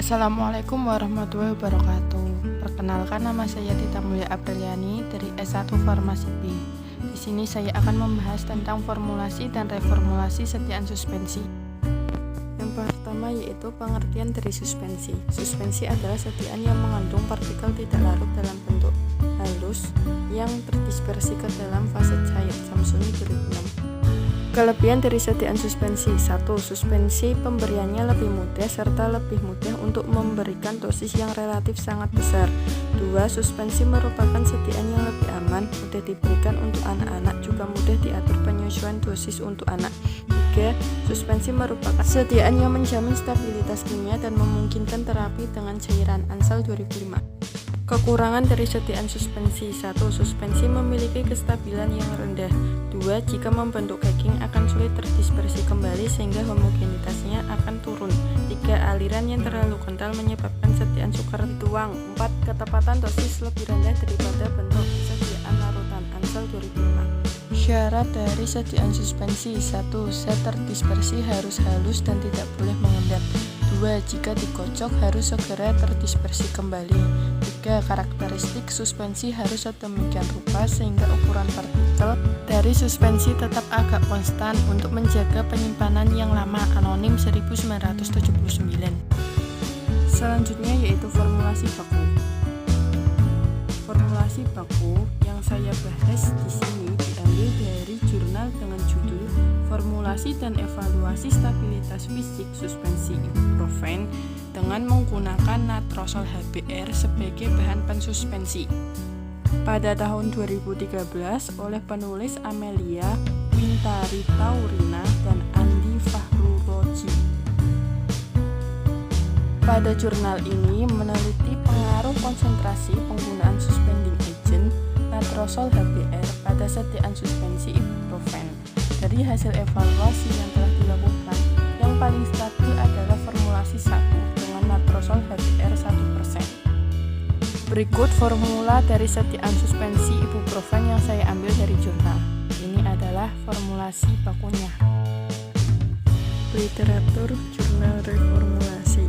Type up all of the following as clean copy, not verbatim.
Assalamualaikum warahmatullahi wabarakatuh. Perkenalkan, nama saya Tita Mulia Apriliani dari S1 Farmasi B. Di sini saya akan membahas tentang formulasi dan reformulasi setiaan suspensi. Yang pertama yaitu pengertian dari suspensi. Suspensi adalah setiaan yang mengandung partikel tidak larut dalam bentuk halus yang terdispersi ke dalam fase cair. Samsuni 2006. Kelebihan dari setiaan suspensi: 1. Suspensi pemberiannya lebih mudah serta lebih mudah untuk memberikan dosis yang relatif sangat besar. 2. Suspensi merupakan setiaan yang lebih aman, mudah diberikan untuk anak-anak, juga mudah diatur penyesuaian dosis untuk anak. 3. Suspensi merupakan setiaan yang menjamin stabilitas kimia dan memungkinkan terapi dengan cairan. Ansal 2005. Kekurangan dari setiaan suspensi: 1. Suspensi memiliki kestabilan yang rendah. 2. Jika membentuk caking akan sulit terdispersi kembali sehingga homogenitasnya akan turun. 3. Aliran yang terlalu kental menyebabkan setiaan sukar dituang. 4. Ketepatan dosis lebih rendah daripada bentuk setiaan larutan. Ansal 2005. Syarat dari setiaan suspensi: 1. Zat terdispersi harus halus dan tidak boleh mengendap. 2. Jika dikocok harus segera terdispersi kembali. 3. Karakteristik suspensi harus sedemikian rupa sehingga ukuran partikel dari suspensi tetap agak konstan untuk menjaga penyimpanan yang lama. Anonim 1979. Selanjutnya yaitu formulasi baku. Formulasi baku yang saya bahas di sini diambil dari jurnal dengan judul Formulasi dan Evaluasi Stabilitas Fisik Suspensi Ibuprofen dengan menggunakan natrosol HBr sebagai bahan pensuspensi. Pada tahun 2013 oleh penulis Amelia Wintaritaurina dan Andi Fahruroji. Pada jurnal ini meneliti pengaruh konsentrasi penggunaan suspending agent natrosol HBr pada setiaan suspensi ibuprofen. Dari hasil evaluasi yang telah dilakukan, yang paling stabil adalah formulasi 1 dengan natrosol HBr 1%. Berikut formula dari setiaan suspensi ibuprofen yang saya ambil dari jurnal. Ini adalah formulasi bakunya. Literatur jurnal reformulasi.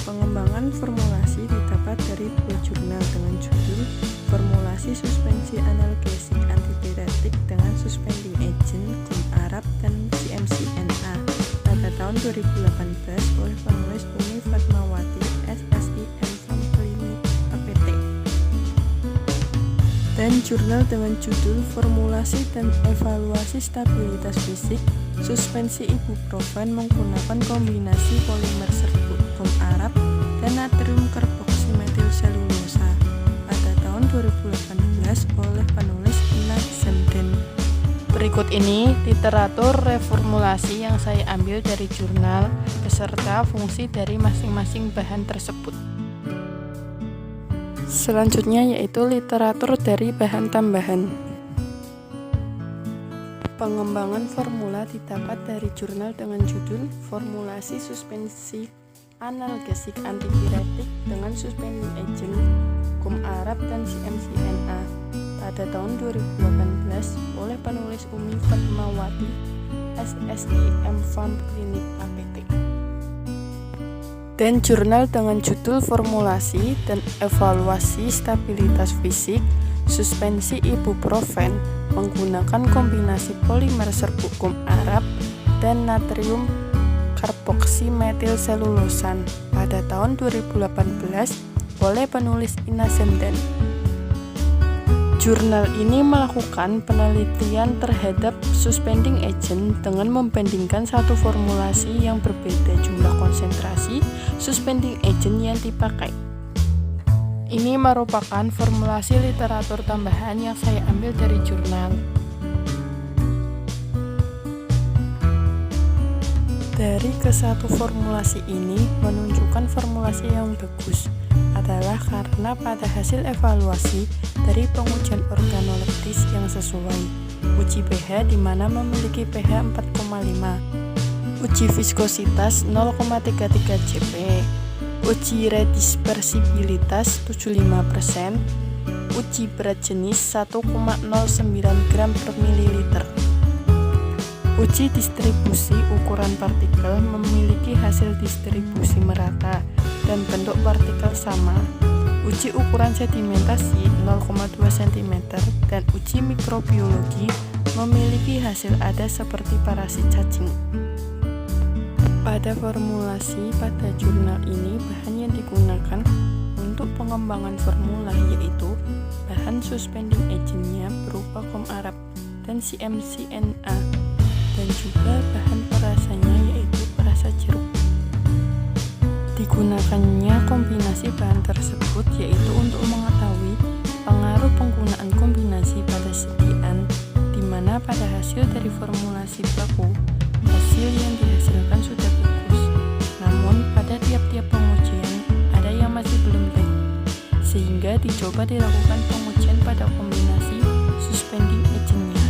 Pengembangan formulasi didapat dari dua jurnal dengan judul Formulasi Suspensi Analgesik Antipiretik dengan Suspending Agent Gum Arab dan CMC-NA pada tahun 2018 oleh penulis Umi Fatmawati, SSI, M.Pharm Klinik APT. Dan jurnal dengan judul Formulasi dan Evaluasi Stabilitas Fisik Suspensi Ibuprofen menggunakan kombinasi polimer serbuk gum Arab dan natrium karboksimetil selulosa pada tahun 2018 oleh penulis Ina Zemden. Berikut ini literatur reformulasi yang saya ambil dari jurnal beserta fungsi dari masing-masing bahan tersebut. Selanjutnya yaitu literatur dari bahan tambahan. Pengembangan formula didapat dari jurnal dengan judul Formulasi Suspensi Analgesik Antipiretik dengan Suspending Agent Gum Arab dan CMC-NA pada tahun 2018 oleh penulis Umi Fatmawati, SSI, M.Pharm Klinik APT. Dan jurnal dengan judul Formulasi dan Evaluasi Stabilitas Fisik Suspensi Ibuprofen menggunakan kombinasi polimer serbuk gum Arab dan natrium karboksimetilselulosan pada tahun 2018 oleh penulis Ina Zemden. Jurnal ini melakukan penelitian terhadap suspending agent dengan membandingkan satu formulasi yang berbeda jumlah konsentrasi suspending agent yang dipakai. Ini merupakan formulasi literatur tambahan yang saya ambil dari jurnal. Dari kesatu formulasi ini menunjukkan formulasi yang bagus adalah karena pada hasil evaluasi dari pengujian organoleptis yang sesuai, uji pH di mana memiliki pH 4,5, uji viskositas 0,33 Jp, uji redispersibilitas 75%, uji berat jenis 1,09 gram per mililiter. Uji distribusi ukuran partikel memiliki hasil distribusi merata dan bentuk partikel sama. Uji ukuran sedimentasi 0,2 cm dan uji mikrobiologi memiliki hasil ada seperti parasit cacing. Pada formulasi pada jurnal ini, bahan yang digunakan untuk pengembangan formula yaitu bahan suspending agent-nya berupa kom Arab dan CMCNA, dan juga bahan perasanya yaitu perasa jeruk. Digunakannya kombinasi bahan tersebut yaitu untuk mengetahui pengaruh penggunaan kombinasi pada sediaan, di mana pada hasil dari formulasi baku, hasil yang dihasilkan sudah bagus, namun pada tiap-tiap pengujian ada yang masih belum baik, sehingga dicoba dilakukan pengujian pada kombinasi suspending agent-nya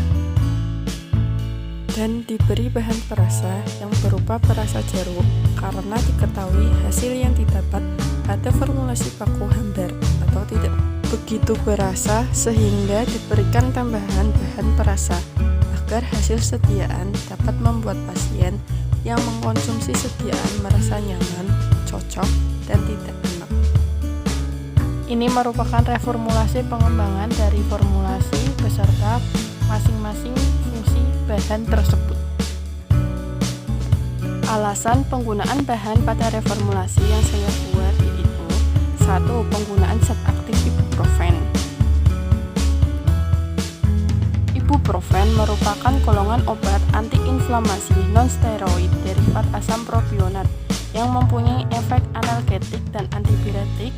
dan diberi bahan perasa yang berupa perasa jeruk karena diketahui hasil yang didapat pada formulasi baku hambar atau tidak begitu berasa, sehingga diberikan tambahan bahan perasa agar hasil sediaan dapat membuat pasien yang mengkonsumsi sediaan merasa nyaman, cocok, dan tidak enak. Ini merupakan reformulasi pengembangan dari formulasi beserta masing-masing fungsi bahan tersebut. Alasan penggunaan bahan pada reformulasi yang saya buat yaitu 1. Penggunaan zat aktif ibuprofen. Ibuprofen merupakan golongan obat antiinflamasi non-steroid derivat asam propionat yang mempunyai efek analgetik dan antipiretik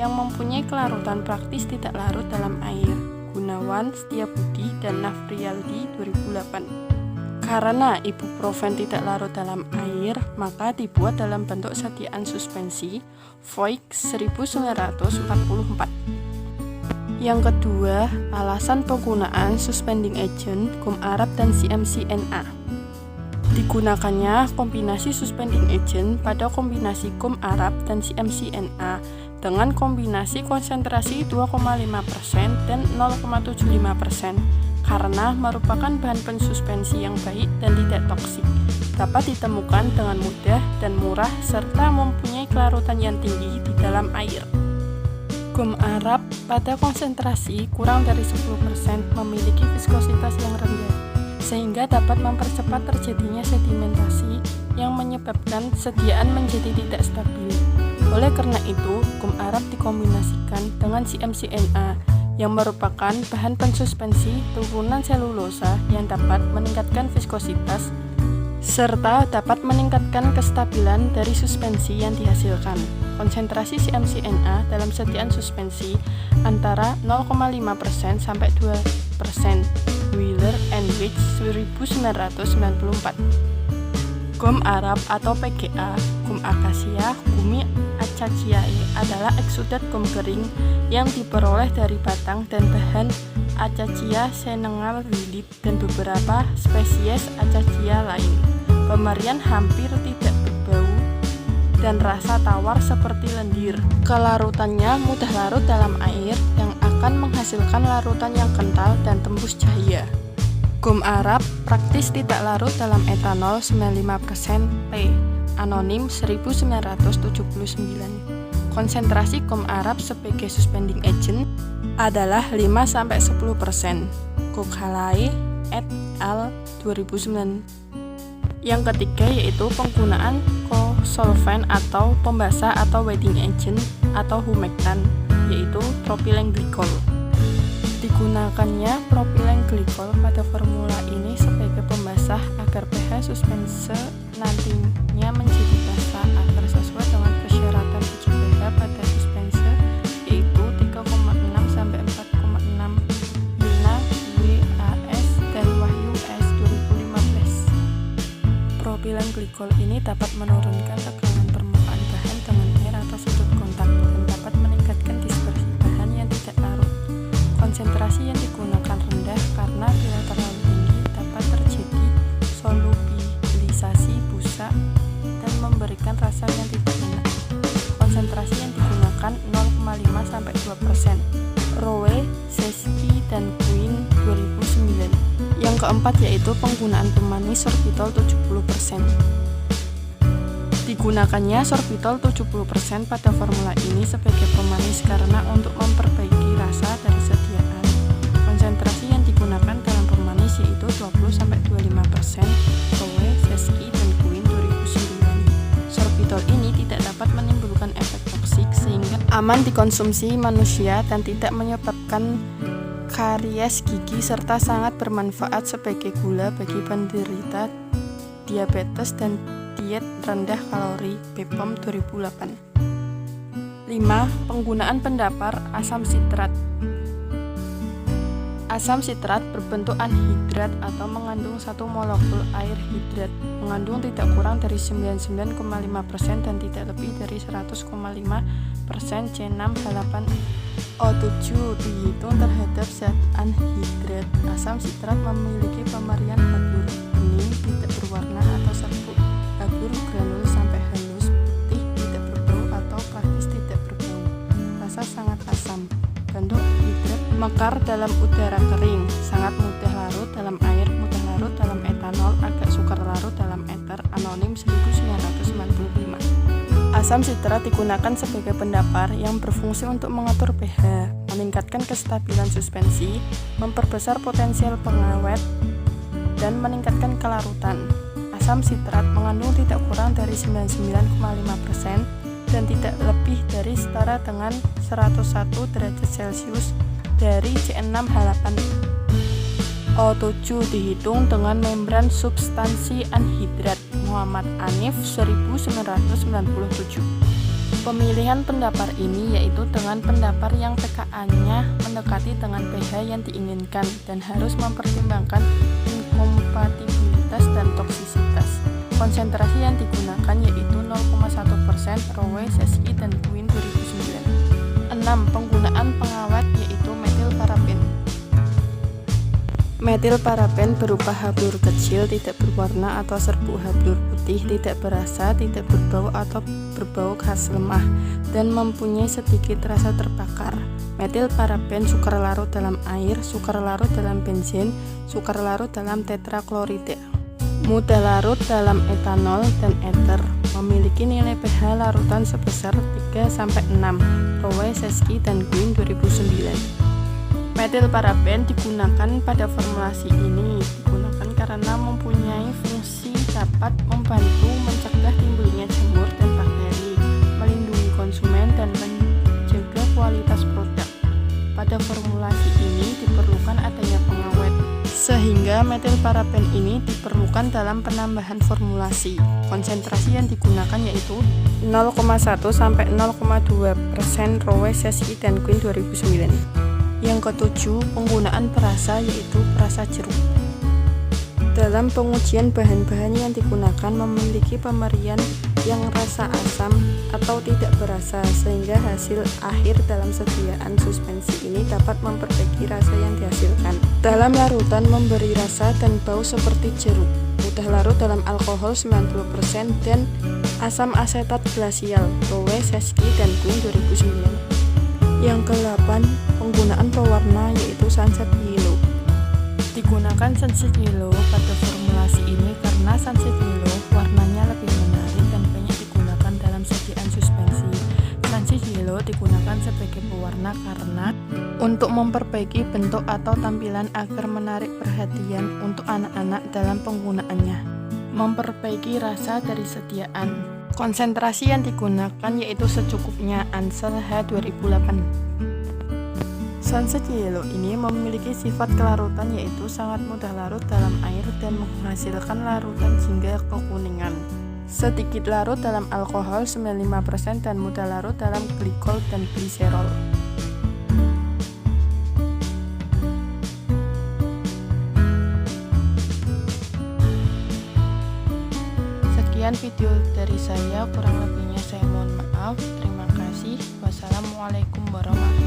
yang mempunyai kelarutan praktis tidak larut dalam air. Gunawan, Setiabudi, dan Nafrialdi 2008. Karena ibuprofen tidak larut dalam air, maka dibuat dalam bentuk sediaan suspensi Voigt 1944. Yang kedua, alasan penggunaan suspending agent kom Arab dan CMCNA. Digunakannya kombinasi suspending agent pada kombinasi kom Arab dan CMCNA dengan kombinasi konsentrasi 2,5% dan 0,75% karena merupakan bahan pensuspensi yang baik dan tidak toksik, dapat ditemukan dengan mudah dan murah serta mempunyai kelarutan yang tinggi di dalam air. Kom Arab pada konsentrasi kurang dari 10% memiliki viskositas yang rendah sehingga dapat mempercepat terjadinya sedimentasi yang menyebabkan sediaan menjadi tidak stabil. Oleh karena itu, kom Arab dikombinasikan dengan CMCNA yang merupakan bahan pensuspensi turunan selulosa yang dapat meningkatkan viskositas serta dapat meningkatkan kestabilan dari suspensi yang dihasilkan. Konsentrasi CMCNA dalam sediaan suspensi antara 0,5% sampai 2%. Wheeler and Wicks 1994. Kom Arab atau PGA, kom akasia, Gummi acaciae adalah eksudat gom kering yang diperoleh dari batang dan bahan Acacia senengal wilit dan beberapa spesies Acacia lain. Pemberian hampir tidak berbau dan rasa tawar seperti lendir. Kelarutannya mudah larut dalam air yang akan menghasilkan larutan yang kental dan tembus cahaya. Kom Arab praktis tidak larut dalam etanol 95% P. Anonim 1979. Konsentrasi kom Arab sebagai suspending agent adalah 5-10%. Kokhalae et al. 2009. Yang ketiga yaitu penggunaan kosolvent atau pembasah atau wedding agent atau humectant yaitu propylen glikol. Digunakannya propylen glikol pada formula ini sebagai pembasah agar pH suspense nantinya menjadi basah agar sesuai dengan persyaratan uji pH pada suspense yaitu 3,6 sampai 4,6 Lina WAS dari Wahyu S 2015. Propylen glikol ini dapat menurunkan tegangan permukaan bahan dengan air atau sudut kontak dan dapat meningkatkan dispersi bahan yang tidak larut. Konsentrasi yang digunakan rendah karena bila terlalu tinggi dapat terjadi solubilisasi busa dan memberikan rasa yang tidak enak. Konsentrasi yang digunakan 0,5 sampai 2%. Rowe, Zeski, dan Quinn 2009. Yang keempat yaitu penggunaan pemanis sorbitol 70%. Digunakannya sorbitol 70% pada formula ini sebagai pemanis karena untuk memperbaiki rasa dari sediaan. Konsentrasi yang digunakan dalam pemanis yaitu 20-25%, Rowe, Seski, dan Quinn 2009. Sorbitol ini tidak dapat menimbulkan efek toksik sehingga aman dikonsumsi manusia dan tidak menyebabkan karies gigi serta sangat bermanfaat sebagai gula bagi penderita diabetes dan diet rendah kalori BPOM 2008. 5. Penggunaan pendapar asam sitrat. Asam sitrat berbentuk anhidrat atau mengandung 1 molekul air hidrat, mengandung tidak kurang dari 99,5% dan tidak lebih dari 100,5% C6H8O7. Dihitung terhadap zat anhidrat, asam sitrat memiliki pemarian habur bening, tidak berwarna atau serbuk, habur granul sampai halus, putih, tidak berbau atau praktis tidak berbau, rasa sangat asam, bentuk hidrat mekar dalam udara kering, sangat mudah larut dalam air, mudah larut dalam etanol, agak sukar larut dalam eter, anonim 1995. Asam sitrat digunakan sebagai pendapar yang berfungsi untuk mengatur pH, meningkatkan kestabilan suspensi, memperbesar potensial pengawet, dan meningkatkan kelarutan. Asam sitrat mengandung tidak kurang dari 99,5% dan tidak lebih dari setara dengan 101 derajat Celcius dari C6H8O7 dihitung dengan membran substansi anhidrat. Muhammad Anif 1997. Pemilihan pendapar ini yaitu dengan pendapar yang pKa-nya mendekati dengan pH yang diinginkan dan harus mempertimbangkan inkompatibilitas dan toksisitas. Konsentrasi yang digunakan yaitu 0,1%, Rowe, Seski, dan Quinn 2009. 6. Penggunaan pengawet yaitu metilparaben. Metilparaben berupa habur kecil, tidak berwarna atau serbuk habur putih, tidak berasa, tidak berbau atau berbau khas lemah, dan mempunyai sedikit rasa terbakar. Metilparaben sukar larut dalam air, sukar larut dalam bensin, sukar larut dalam tetraklorida, mudah larut dalam etanol dan eter, memiliki nilai pH larutan sebesar 3-6, Rowe, Seski, dan Quinn 2009. Metilparaben digunakan pada formulasi ini digunakan karena mempunyai fungsi dapat membantu mencegah timbulnya jamur dan bakteri, melindungi konsumen, dan menjaga kualitas produk. Pada formulasi ini diperlukan adanya pengawet, sehingga metilparaben ini diperlukan dalam penambahan formulasi. Konsentrasi yang digunakan yaitu 0,1-0,2%, Rowe, Seski, dan Quinn 2009. Yang ketujuh, penggunaan perasa yaitu perasa jeruk. Dalam pengujian bahan-bahan yang digunakan memiliki pemerian yang rasa asam atau tidak berasa, sehingga hasil akhir dalam sediaan suspensi ini dapat memperbaiki rasa yang dihasilkan. Dalam larutan memberi rasa dan bau seperti jeruk, mudah larut dalam alkohol 90% dan asam asetat glasial, Rowe, Seski, dan Quinn 2009. Yang ke-8, penggunaan pewarna yaitu Sunset Yellow. Digunakan Sunset Yellow pada formulasi ini karena Sunset Yellow warnanya lebih menarik dan banyak digunakan dalam sediaan suspensi. Sunset Yellow digunakan sebagai pewarna karena untuk memperbaiki bentuk atau tampilan agar menarik perhatian untuk anak-anak dalam penggunaannya, memperbaiki rasa dari sediaan. Konsentrasi yang digunakan yaitu secukupnya, Ansel H 2008. Sunset Yellow ini memiliki sifat kelarutan yaitu sangat mudah larut dalam air dan menghasilkan larutan hingga kekuningan. Sedikit larut dalam alkohol 95% dan mudah larut dalam glikol dan gliserol. Sekian video dari saya, kurang lebihnya saya mohon maaf. Terima kasih. Wassalamualaikum warahmatullahi wabarakatuh.